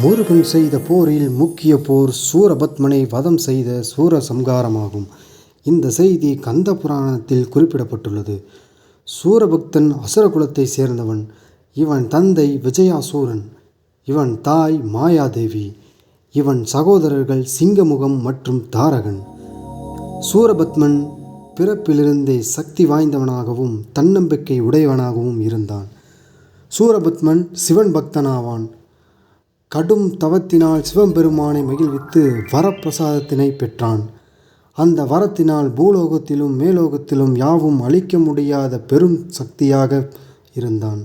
முருகன் செய்த போரில் முக்கிய போர் சூரபத்மனை வதம் செய்த சூர சம்ஹாரமாகும். இந்த செய்தி கந்த புராணத்தில் குறிப்பிடப்பட்டுள்ளது. சூரபக்தன் அசுரகுலத்தை சேர்ந்தவன். இவன் தந்தை விஜயாசூரன். இவன் தாய் மாயாதேவி. இவன் சகோதரர்கள் சிங்கமுகம் மற்றும் தாரகன். சூரபத்மன் பிறப்பிலிருந்தே சக்தி வாய்ந்தவனாகவும் தன்னம்பிக்கை உடையவனாகவும் இருந்தான். சூரபத்மன் சிவன் பக்தனாவான். கடும் தவத்தினால் சிவபெருமானை மகிழ்வித்து வரப்பிரசாதத்தினை பெற்றான். அந்த வரத்தினால் பூலோகத்திலும் மேலோகத்திலும் யாவும் அழிக்க முடியாத பெரும் சக்தியாக இருந்தான்.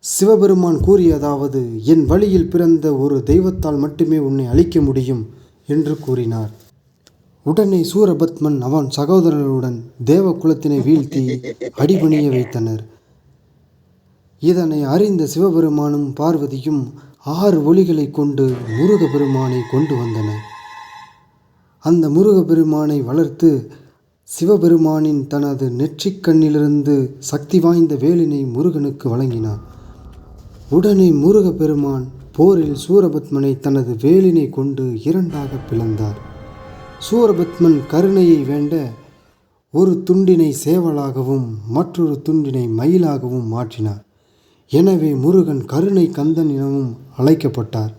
சிவபெருமான் கூறியதாவது, என் வழியில் பிறந்த ஒரு தெய்வத்தால் மட்டுமே உன்னை அழிக்க முடியும் என்று கூறினார். உடனே சூரபத்மன் அவன் சகோதரர்களுடன் தேவகுலத்தினை வீழ்த்தி அடிபணிய வைத்தனர். இதனை அறிந்த சிவபெருமானும் பார்வதியும் 6 ஒளிகளை கொண்டு முருகப்பெருமானை கொண்டு வந்தனர். அந்த முருகப்பெருமானை வளர்த்து சிவபெருமானின் தனது நெற்றிக்கண்ணிலிருந்து சக்தி வாய்ந்த வேலினை முருகனுக்கு வழங்கினார். உடனே முருகப்பெருமான் போரில் சூரபத்மனை தனது வேலினை கொண்டு 2ஆக பிளந்தார். சூரபத்மன் கருணையை வேண்ட ஒரு துண்டினை சேவலாகவும் மற்றொரு துண்டினை மயிலாகவும் மாற்றினார். எனவே முருகன் கருணை கந்தன் எனவும் அழைக்கப்பட்டார்.